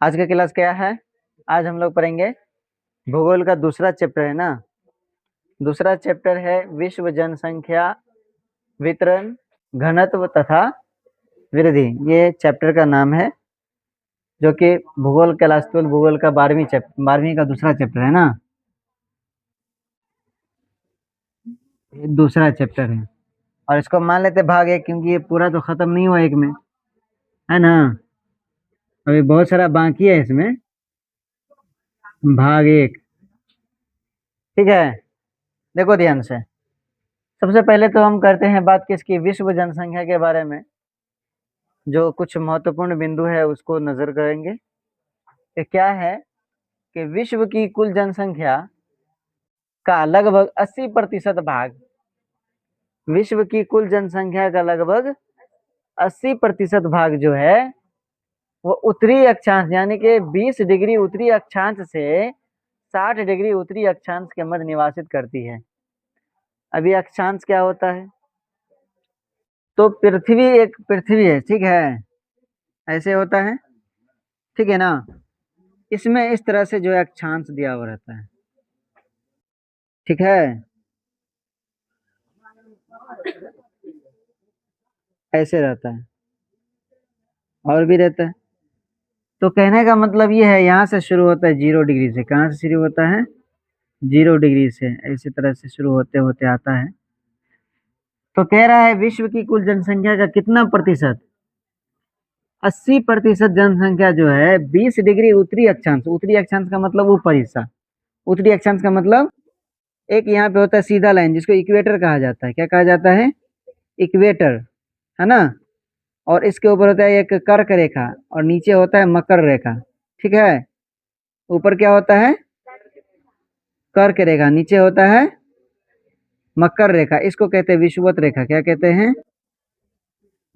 आज का क्लास क्या है? आज हम लोग पढ़ेंगे भूगोल का दूसरा चैप्टर है ना। दूसरा चैप्टर है विश्व जनसंख्या वितरण घनत्व तथा वृद्धि। ये चैप्टर का नाम है, जो कि भूगोल क्लास 12 भूगोल का 12वीं का दूसरा चैप्टर है ना। ये दूसरा चैप्टर है और इसको मान लेते भाग एक, क्योंकि ये पूरा तो खत्म नहीं हुआ एक में, है ना। अभी बहुत सारा बाकी है इसमें। भाग एक, ठीक है। देखो ध्यान से, सबसे पहले तो हम करते हैं बात किसकी, विश्व जनसंख्या के बारे में। जो कुछ महत्वपूर्ण बिंदु है उसको नजर करेंगे कि क्या है कि विश्व की कुल जनसंख्या का लगभग 80% भाग, विश्व की कुल जनसंख्या का लगभग 80% भाग जो है वो उत्तरी अक्षांश यानी कि 20 डिग्री उत्तरी अक्षांश से 60 डिग्री उत्तरी अक्षांश के मध्य निवासित करती है। अभी अक्षांश क्या होता है? तो पृथ्वी एक पृथ्वी है, ठीक है, ऐसे होता है, ठीक है ना। इसमें इस तरह से जो है अक्षांश दिया हुआ रहता है, ठीक है, ऐसे रहता है और भी रहता है। तो कहने का मतलब ये है, यहाँ से शुरू होता है 0 डिग्री से। कहाँ से शुरू होता है? 0 डिग्री से, इसी तरह से शुरू होते होते आता है। तो कह रहा है विश्व की कुल जनसंख्या का कितना प्रतिशत, 80% जनसंख्या जो है 20 डिग्री उत्तरी अक्षांश, उत्तरी अक्षांश का मतलब ऊपर हिस्सा, उत्तरी अक्षांश का मतलब एक यहाँ पे होता है सीधा लाइन जिसको इक्वेटर कहा जाता है। क्या कहा जाता है? इक्वेटर, है ना। और इसके ऊपर होता है एक कर्क रेखा और नीचे होता है मकर रेखा, ठीक है। ऊपर क्या होता है? कर्क रेखा, नीचे होता है मकर रेखा। इसको कहते हैं विषुवत रेखा। क्या कहते हैं?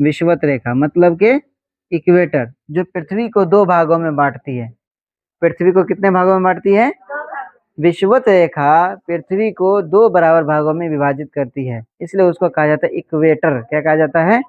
विषुवत रेखा, मतलब के इक्वेटर, जो पृथ्वी को दो भागों में बांटती है। पृथ्वी को कितने भागों में बांटती है? विषुवत रेखा पृथ्वी को दो बराबर भागों में विभाजित करती है, इसलिए उसको कहा जाता है इक्वेटर। क्या कहा जाता है?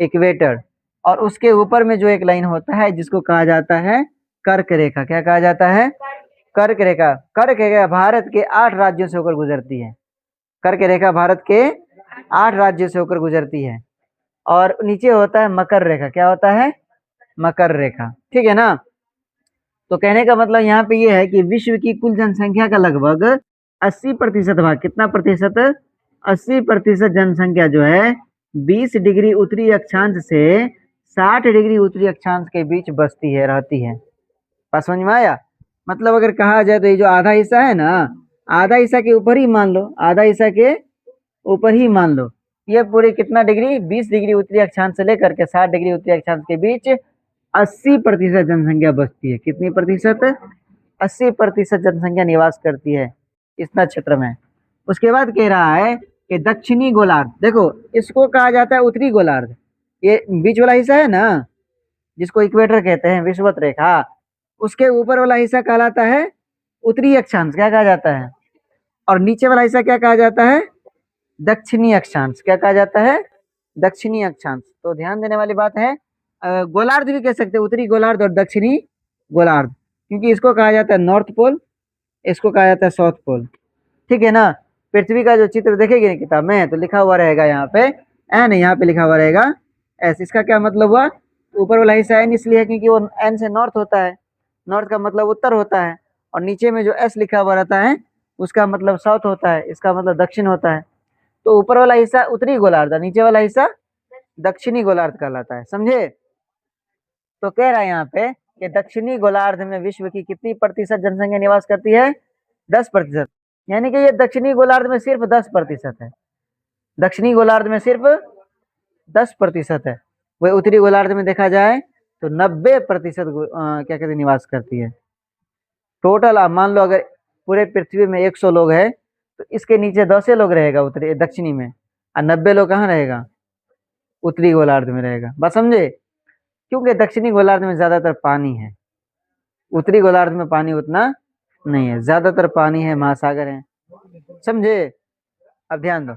इक्वेटर। और उसके ऊपर में जो एक लाइन होता है जिसको कहा जाता है कर्क रेखा। क्या कहा जाता है? कर्क रेखा। कर्क रेखा भारत के 8 राज्यों से होकर गुजरती है। कर्क रेखा भारत के 8 राज्यों से होकर गुजरती है। और नीचे होता है मकर रेखा। क्या होता है? मकर रेखा, ठीक है ना। तो कहने का मतलब यहाँ पे ये है कि विश्व की कुल जनसंख्या का लगभग 80% भाग, कितना प्रतिशत? 80% जनसंख्या जो है 20 डिग्री उत्तरी अक्षांश से 60 डिग्री उत्तरी अक्षांश के बीच बसती है, रहती है। बात समझ में आया? मतलब अगर कहा जाए तो ये जो आधा हिस्सा है ना, आधा हिस्सा के ऊपर ही मान लो, आधा हिस्सा के ऊपर ही मान लो, ये पूरे कितना डिग्री, 20 डिग्री उत्तरी अक्षांश से लेकर के 60 डिग्री उत्तरी अक्षांश के बीच 80% जनसंख्या बसती है। कितनी प्रतिशत? 80% जनसंख्या निवास करती है इस नक्षत्र में। उसके बाद कह रहा है कि दक्षिणी गोलार्ध, देखो इसको कहा जाता है उत्तरी गोलार्ध। ये बीच वाला हिस्सा है ना जिसको इक्वेटर कहते हैं, विषुवत रेखा, उसके ऊपर वाला हिस्सा कहलाता है उत्तरी अक्षांश। क्या कहा जाता है? और नीचे वाला हिस्सा क्या कहा जाता है? दक्षिणी अक्षांश। क्या कहा जाता है? दक्षिणी अक्षांश। तो ध्यान देने वाली बात है, गोलार्ध भी कह सकते हैं, उत्तरी गोलार्ध और दक्षिणी गोलार्ध, क्योंकि इसको कहा जाता है नॉर्थ पोल, इसको कहा जाता है साउथ पोल, ठीक है ना। पृथ्वी का जो चित्र देखेंगे ना किताब में तो लिखा हुआ रहेगा यहाँ पे एन, यहाँ पे लिखा हुआ रहेगा एस। इसका क्या मतलब हुआ? ऊपर वाला हिस्सा एन इसलिए है क्योंकि वो एन से नॉर्थ होता है, नॉर्थ का मतलब उत्तर होता है, और नीचे में जो एस लिखा हुआ रहता है उसका मतलब साउथ होता है, इसका मतलब दक्षिण होता है। तो ऊपर वाला हिस्सा उत्तरी गोलार्ध, नीचे वाला हिस्सा दक्षिणी गोलार्ध कहलाता है, समझे। तो कह रहा है यहाँ पे कि दक्षिणी गोलार्ध में विश्व की कितनी प्रतिशत जनसंख्या निवास करती है? 10%। यानी कि ये दक्षिणी गोलार्ध में सिर्फ 10% है, दक्षिणी गोलार्ध में सिर्फ 10% है। वही उत्तरी गोलार्ध में देखा जाए तो 90% क्या कहते हैं निवास करती है। टोटल आप मान लो अगर पूरे पृथ्वी में 100 लोग है तो इसके नीचे 10 लोग रहेगा उत्तरी दक्षिणी में, और 90 लोग कहाँ रहेगा? उत्तरी गोलार्ध में रहेगा। बात समझे? क्योंकि दक्षिणी गोलार्ध में ज्यादातर पानी है, उत्तरी गोलार्ध में पानी उतना नहीं है, ज्यादातर पानी है, महासागर है, समझे। अब ध्यान दो,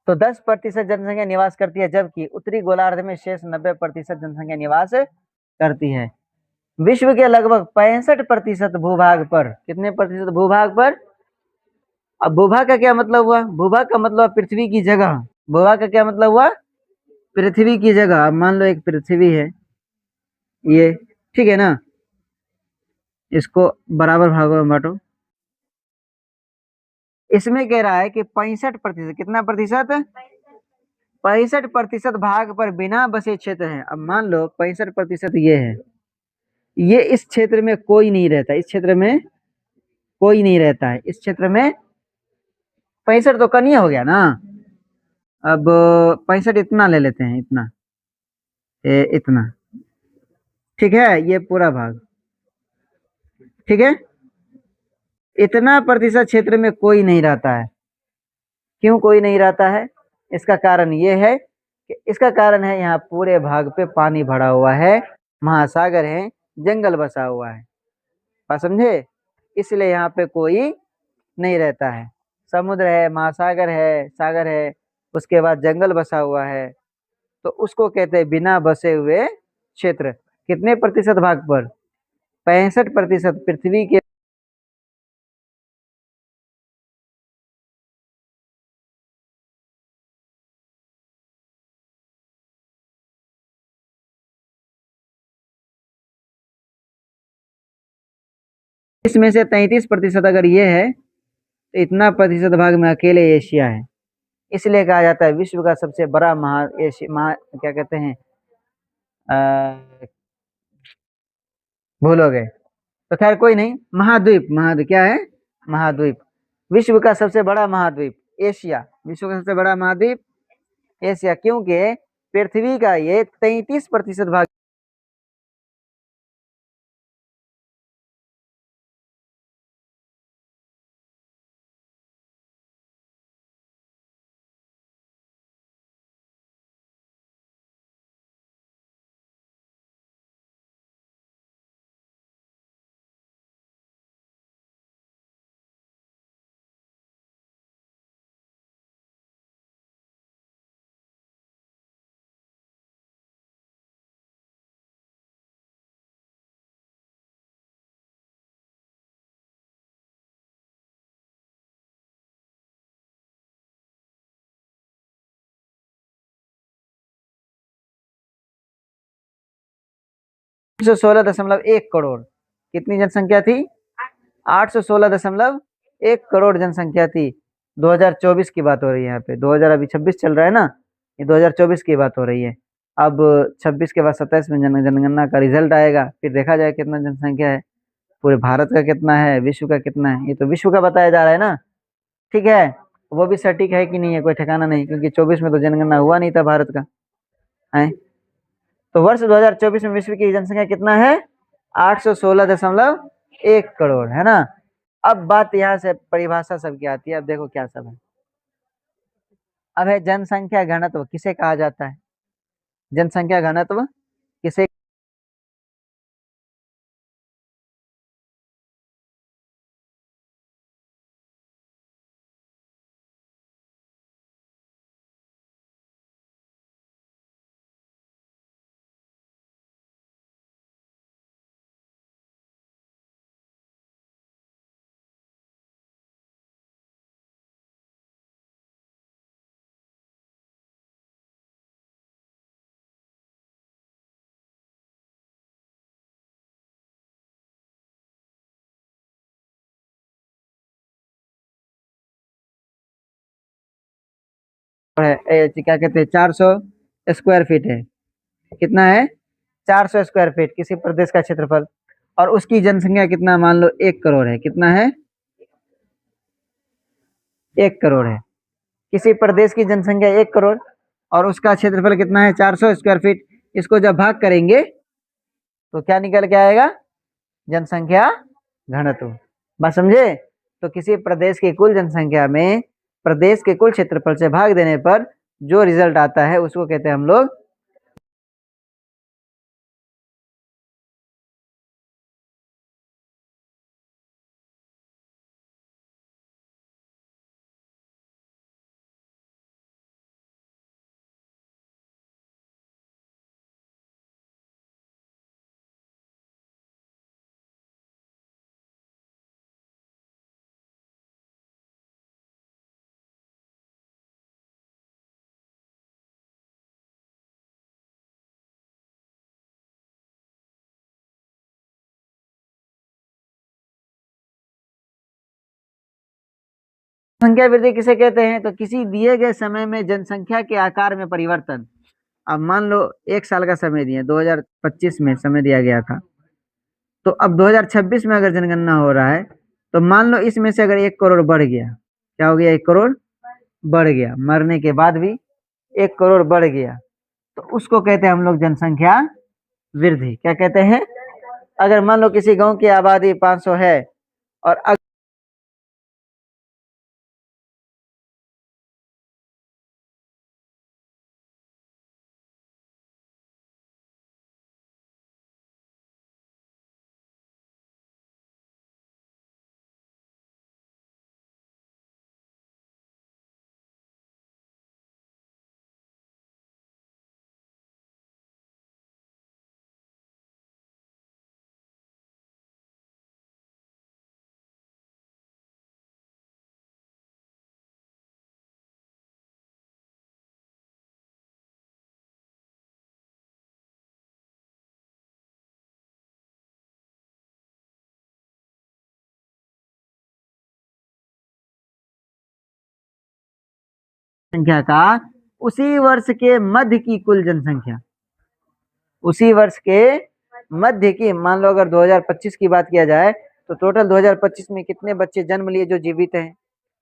तो 10% जनसंख्या निवास करती है, जबकि उत्तरी गोलार्ध में शेष 90% जनसंख्या निवास करती है। विश्व के लगभग 65% भूभाग पर, कितने प्रतिशत भूभाग पर? अब भूभाग का क्या मतलब हुआ? भूभाग का मतलब पृथ्वी की जगह। भूभाग का क्या मतलब हुआ? पृथ्वी की जगह। अब मान लो एक पृथ्वी है ये, ठीक है ना, इसको बराबर भागों में बांटो। इसमें कह रहा है कि 65%, कितना प्रतिशत? 65% भाग पर बिना बसे क्षेत्र है। अब मान लो 65% ये है, ये इस क्षेत्र में कोई नहीं रहता, इस क्षेत्र में कोई नहीं रहता है, इस क्षेत्र में 65 तो कनिया हो गया ना। अब 65 इतना ले लेते हैं, इतना इतना, ठीक है, ये पूरा भाग, ठीक है। इतना प्रतिशत क्षेत्र में कोई नहीं रहता है। क्यों कोई नहीं रहता है? इसका कारण ये है कि इसका कारण है यहाँ पूरे भाग पे पानी भरा हुआ है, महासागर है, जंगल बसा हुआ है। बात समझे? इसलिए यहाँ पे कोई नहीं रहता है। समुद्र है, महासागर है, सागर है, उसके बाद जंगल बसा हुआ है, तो उसको कहते हैं बिना बसे हुए क्षेत्र। कितने प्रतिशत भाग पर? 65% पृथ्वी के। इसमें से 33% अगर ये है, तो इतना प्रतिशत भाग में अकेले एशिया है। इसलिए कहा जाता है विश्व का सबसे बड़ा महा एशिया, क्या कहते हैं, भूल हो गए, तो खैर कोई नहीं, महाद्वीप, महाद्वीप क्या है? महाद्वीप। विश्व का सबसे बड़ा महाद्वीप एशिया, विश्व का सबसे बड़ा महाद्वीप एशिया, क्योंकि पृथ्वी का ये 33% भाग। सौ 16.1 करोड़, कितनी जनसंख्या थी? 816.1 करोड़ जनसंख्या थी। 2024 की बात हो रही है यहाँ पे, 2000 अभी 26 चल रहा है ना, ये 2024 की बात हो रही है। अब 26 के बाद 27 में जनगणना का रिजल्ट आएगा, फिर देखा जाए कितना जनसंख्या है, पूरे भारत का कितना है, विश्व का कितना है। ये तो विश्व का बताया जा रहा है ना, ठीक है। वो भी सटीक है कि नहीं है कोई ठिकाना नहीं, क्योंकि 24 में तो जनगणना हुआ नहीं था भारत का है। तो वर्ष 2024 में विश्व की जनसंख्या कितना है? 816.1 करोड़, है ना। अब बात यहाँ से परिभाषा सबकी आती है, अब देखो क्या सब है। अब है जनसंख्या घनत्व किसे कहा जाता है? जनसंख्या घनत्व किसे? है क्या कहते हैं, 400 स्क्वायर फीट है। कितना है? 400 स्क्वायर फीट किसी प्रदेश का क्षेत्रफल। और उसकी जनसंख्या कितना, मान लो 1 करोड़ है। कितना है? 1 करोड़ है। किसी प्रदेश की जनसंख्या 1 करोड़, और उसका क्षेत्रफल कितना है? 400 स्क्वायर फीट। इसको जब भाग करेंगे तो क्या निकल के आएगा? जनसंख्या घनत्व। बात समझे? तो किसी प्रदेश की कुल जनसंख्या में प्रदेश के कुल क्षेत्रफल से भाग देने पर जो रिजल्ट आता है उसको कहते हैं हम लोग संख्या वृद्धि किसे कहते हैं? तो किसी दिए गए समय में जनसंख्या के आकार में परिवर्तन। अब मान लो 1 साल का समय दिया, 2025 में समय दिया गया था, तो अब 2026 में अगर जनगणना हो रहा है, तो मान लो इसमें से अगर 1 करोड़ बढ़ गया, क्या हो गया? 1 करोड़ बढ़ गया, मरने के बाद भी 1 करोड़ बढ़ गया, तो उसको कहते हैं हम लोग जनसंख्या वृद्धि। क्या कहते हैं? अगर मान लो किसी गांव की आबादी 500 है और संख्या का उसी वर्ष के मध्य की कुल जनसंख्या, उसी वर्ष के मध्य की, मान लो अगर 2025 की बात किया जाए तो टोटल 2025 में कितने बच्चे जन्म लिए जो जीवित हैं?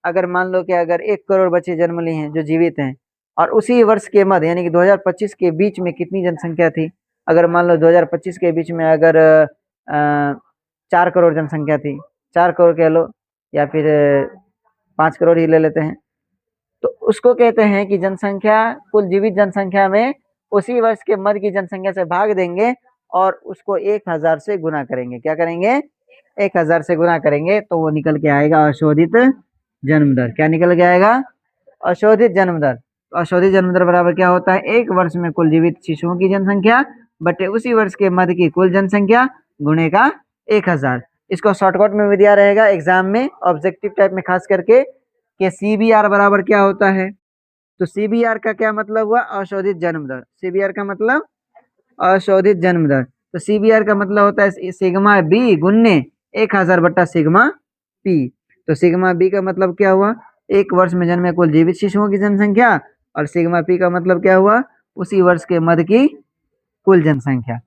अगर मान लो कि अगर 1 करोड़ बच्चे जन्म लिए हैं जो जीवित हैं, और उसी वर्ष के मध्य यानी कि 2025 के बीच में कितनी जनसंख्या थी? अगर मान लो 2025 के बीच में अगर 4 करोड़ जनसंख्या थी, 4 करोड़ कह लो, या फिर 5 करोड़ ही ले लेते हैं, तो उसको कहते हैं कि जनसंख्या, कुल जीवित जनसंख्या में उसी वर्ष के मध्य की जनसंख्या से भाग देंगे और उसको 1000 से गुना करेंगे। क्या करेंगे? 1000 से गुना करेंगे, तो वो निकल के आएगा अशोधित जन्म दर। क्या निकल के आएगा? अशोधित जन्म दर। तो अशोधित जन्म दर बराबर क्या होता है? 1 वर्ष में कुल जीवित शिशुओं की जनसंख्या बटे उसी वर्ष के मध्य की कुल जनसंख्या गुणे का 1000। इसको शॉर्टकट में भी दिया रहेगा एग्जाम में, ऑब्जेक्टिव टाइप में खास करके, कि CBR बराबर क्या होता है? तो CBR का क्या मतलब हुआ? अशोधित जन्म दर। CBR का मतलब अशोधित जन्म दर। तो CBR का मतलब होता है सिग्मा बी गुन्ने 1000 बट्टा सिग्मा पी। तो सिग्मा बी का मतलब क्या हुआ? 1 वर्ष में जन्मे कुल जीवित शिशुओं की जनसंख्या, और सिग्मा पी का मतलब क्या हुआ? उसी वर्ष के मध्य की कुल जनसंख्या।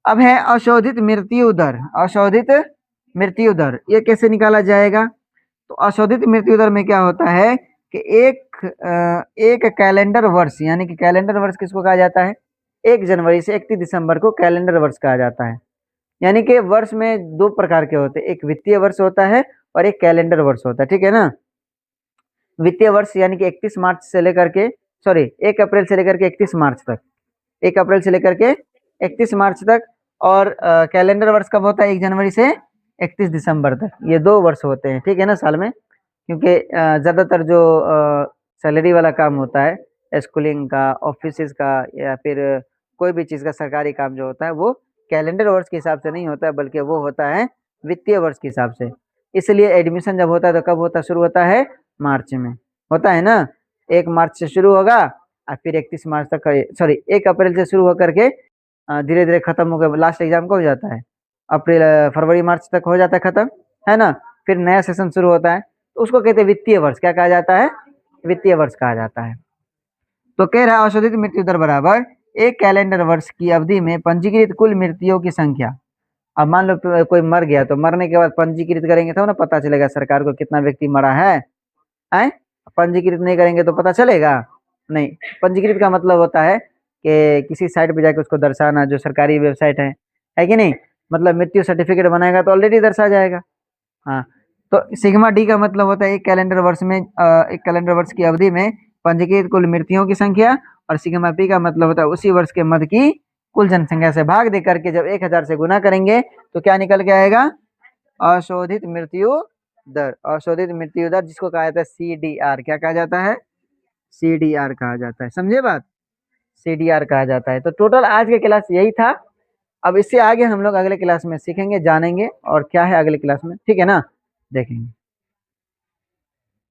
अब है अशोधित मृत्यु दर। अशोधित मृत्यु दर ये कैसे निकाला जाएगा? तो अशोधित मृत्यु दर में क्या होता है कि एक कैलेंडर वर्ष, यानी कि कैलेंडर वर्ष किसको कहा जाता है? 1 जनवरी से 31 दिसंबर को कैलेंडर वर्ष कहा जाता है। यानी कि वर्ष में 2 प्रकार के होते हैं, एक वित्तीय वर्ष होता है और एक कैलेंडर वर्ष होता है, ठीक है ना? वित्तीय वर्ष यानी कि 31 मार्च से लेकर के, सॉरी 1 अप्रैल से लेकर के 31 मार्च तक, 1 अप्रैल से लेकर के 31 मार्च तक। और कैलेंडर वर्ष कब होता है? 1 जनवरी से 31 दिसंबर तक। ये 2 वर्ष होते हैं, ठीक है ना, साल में। क्योंकि ज़्यादातर जो सैलरी वाला काम होता है, स्कूलिंग का, ऑफिस का, या फिर कोई भी चीज़ का सरकारी काम जो होता है, वो कैलेंडर वर्ष के हिसाब से नहीं होता है, बल्कि वो होता है वित्तीय वर्ष के हिसाब से। इसलिए एडमिशन जब होता है तो कब होता शुरू होता है? मार्च में होता है ना। 1 मार्च से शुरू होगा और फिर 31 मार्च तक, सॉरी 1 अप्रैल से शुरू होकर के धीरे धीरे खत्म हो गया। लास्ट एग्जाम कब हो जाता है? अप्रैल, फरवरी मार्च तक हो जाता है खत्म, है ना। फिर नया सेशन शुरू होता है, तो उसको कहते हैं वित्तीय वर्ष। क्या कहा जाता है? वित्तीय वर्ष कहा जाता है। तो कह रहा है अशोधित मृत्यु दर बराबर 1 कैलेंडर वर्ष की अवधि में पंजीकृत कुल मृत्युओं की संख्या। अब मान लो कोई मर गया, तो मरने के बाद पंजीकृत करेंगे तब ना पता चलेगा सरकार को कितना व्यक्ति मरा है। पंजीकृत नहीं करेंगे तो पता चलेगा नहीं। पंजीकृत का मतलब होता है कि किसी साइट पे जाके उसको दर्शाना, जो सरकारी वेबसाइट है कि नहीं। मतलब मृत्यु सर्टिफिकेट बनाएगा तो ऑलरेडी दर्शा जाएगा। हाँ, तो सिग्मा डी का मतलब होता है 1 कैलेंडर वर्ष में, 1 कैलेंडर वर्ष की अवधि में पंजीकृत कुल मृत्युओं की संख्या, और सिग्मा पी का मतलब होता है उसी वर्ष के मध्य की कुल जनसंख्या से भाग दे करके जब 1000 से गुना करेंगे तो क्या निकल के आएगा? अशोधित मृत्यु दर। अशोधित मृत्यु दर जिसको कहा जाता है CDR। क्या कहा जाता है? CDR कहा जाता है। समझे बात? CDR कहा जाता है। तो टोटल आज के क्लास यही था। अब इससे आगे हम लोग अगले क्लास में सीखेंगे, जानेंगे और क्या है अगले क्लास में, ठीक है ना, देखेंगे।